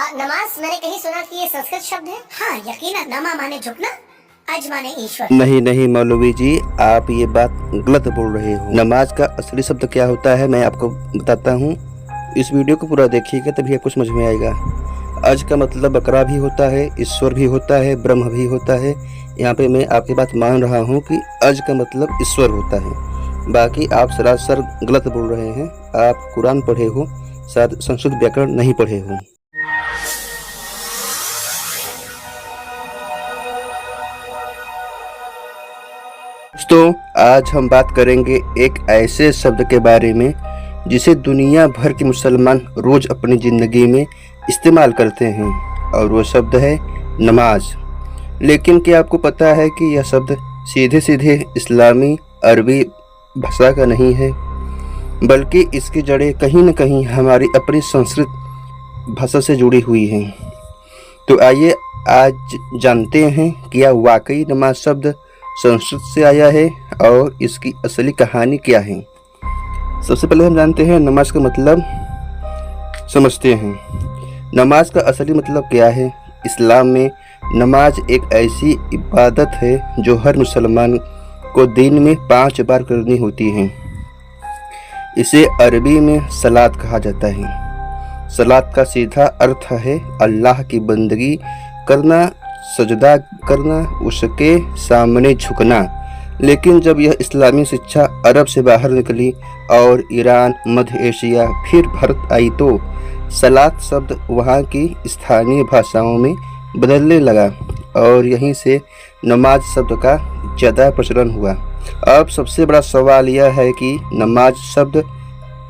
नमाज मैंने कहीं सुना कि ये संस्कृत शब्द है। हाँ यकीनन, नमा माने झुकना, अज माने ईश्वर। नहीं नहीं मौलवी जी, आप ये बात गलत बोल रहे हो। नमाज का असली शब्द क्या होता है मैं आपको बताता हूँ। इस वीडियो को पूरा देखिएगा तभी आपको समझ में आएगा। अज का मतलब बकरा भी होता है, ईश्वर भी होता है, ब्रह्म भी होता है। यहाँ पे मैं आपकी बात मान रहा हूँ कि अज का मतलब ईश्वर होता है। बाकी आप सरासर गलत बोल रहे हैं। आप कुरान पढ़े हो, शायद संस्कृत व्याकरण नहीं पढ़े हो। दोस्तों, आज हम बात करेंगे एक ऐसे शब्द के बारे में जिसे दुनिया भर के मुसलमान रोज अपनी ज़िंदगी में इस्तेमाल करते हैं, और वो शब्द है नमाज। लेकिन क्या आपको पता है कि यह शब्द सीधे सीधे इस्लामी अरबी भाषा का नहीं है, बल्कि इसकी जड़ें कहीं न कहीं हमारी अपनी संस्कृत भाषा से जुड़ी हुई हैं। तो आइए आज जानते हैं कि यह वाकई नमाज शब्द संस्कृत से आया है और इसकी असली कहानी क्या है। सबसे पहले हम जानते हैं नमाज का मतलब समझते हैं। नमाज का असली मतलब क्या है। इस्लाम में नमाज एक ऐसी इबादत है जो हर मुसलमान को दिन में 5 बार करनी होती है। इसे अरबी में सलात कहा जाता है। सलात का सीधा अर्थ है अल्लाह की बंदगी करना, सजदा करना, उसके सामने झुकना। लेकिन जब यह इस्लामी शिक्षा अरब से बाहर निकली और ईरान, मध्य एशिया, फिर भारत आई तो सलात शब्द वहाँ की स्थानीय भाषाओं में बदलने लगा और यहीं से नमाज शब्द का ज़्यादा प्रचलन हुआ। अब सबसे बड़ा सवाल यह है कि नमाज शब्द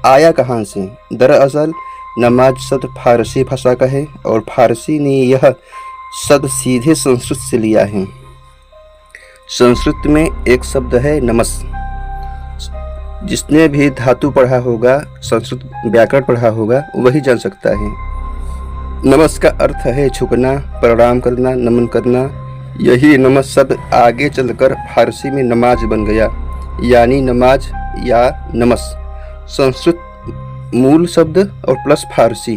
आया कहाँ से। दरअसल नमाज शब्द फारसी भाषा का है और फारसी ने यह शब्द सीधे संस्कृत से लिया है। संस्कृत में एक शब्द है नमस। जिसने भी धातु पढ़ा होगा, संस्कृत व्याकरण पढ़ा होगा, वही जान सकता है। नमस का अर्थ है झुकना, प्रणाम करना, नमन करना। यही नमस शब्द आगे चलकर फारसी में नमाज बन गया, यानी नमाज या नमस। संस्कृत मूल शब्द और प्लस फारसी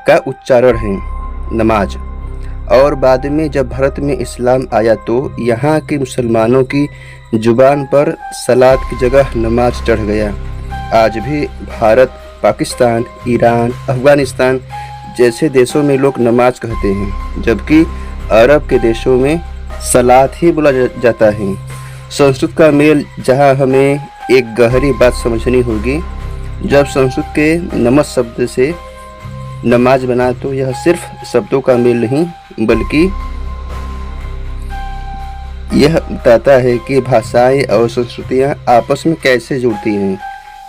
का उच्चारण है नमाज। और बाद में जब भारत में इस्लाम आया तो यहाँ के मुसलमानों की जुबान पर सलात की जगह नमाज चढ़ गया। आज भी भारत, पाकिस्तान, ईरान, अफगानिस्तान जैसे देशों में लोग नमाज कहते हैं, जबकि अरब के देशों में सलात ही बोला जाता है। संस्कृत का मेल जहाँ हमें एक गहरी बात समझनी होगी। जब संस्कृत के नमस शब्द से नमाज बना तो यह सिर्फ शब्दों का मेल नहीं, बल्कि यह बताता है कि भाषाएं और संस्कृतियां आपस में कैसे जुड़ती हैं।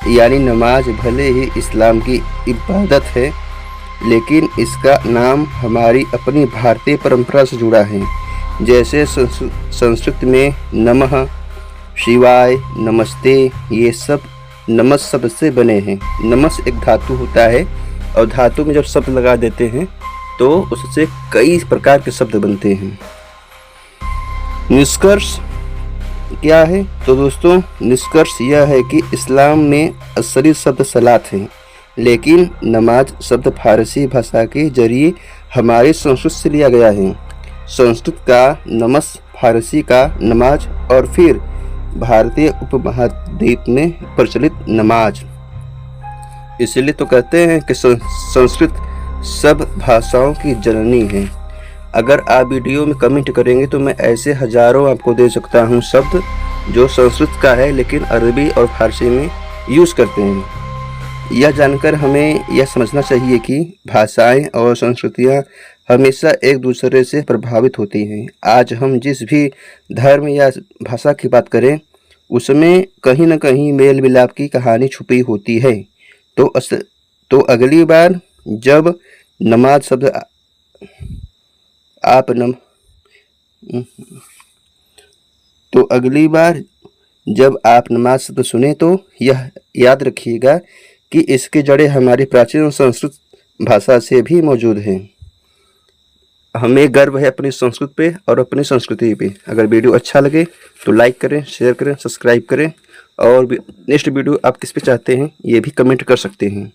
यानी नमाज भले ही इस्लाम की इबादत है, लेकिन इसका नाम हमारी अपनी भारतीय परंपरा से जुड़ा है। जैसे संस्कृत में नमः, शिवाय, नमस्ते, ये सब नमस शब्द से बने हैं। नमस एक धातु होता है और धातु में जब शब्द लगा देते हैं तो उससे कई प्रकार के शब्द बनते हैं। निष्कर्ष क्या है? तो दोस्तों, निष्कर्ष यह है कि इस्लाम में असली शब्द सलात है, लेकिन नमाज शब्द फारसी भाषा के जरिए हमारी संस्कृत से लिया गया है। संस्कृत का नमस, फारसी का नमाज और फिर भारतीय उपमहाद्वीप में प्रचलित नमाज। इसलिए तो कहते हैं कि संस्कृत सब भाषाओं की जननी है। अगर आप वीडियो में कमेंट करेंगे तो मैं ऐसे हजारों आपको दे सकता हूँ शब्द जो संस्कृत का है लेकिन अरबी और फारसी में यूज़ करते हैं। यह जानकर हमें यह समझना चाहिए कि भाषाएं और संस्कृतियाँ हमेशा एक दूसरे से प्रभावित होती हैं। आज हम जिस भी धर्म या भाषा की बात करें उसमें कहीं न कहीं मेल मिलाप की कहानी छुपी होती है। तो अगली बार जब नमाज शब्द आप नमाज शब्द सुने तो यह याद रखिएगा कि इसकी जड़ें हमारी प्राचीन संस्कृत भाषा से भी मौजूद हैं। हमें गर्व है अपनी संस्कृत पे और अपनी संस्कृति पे। अगर वीडियो अच्छा लगे तो लाइक करें, शेयर करें, सब्सक्राइब करें, और नेक्स्ट वीडियो आप किस पे चाहते हैं ये भी कमेंट कर सकते हैं।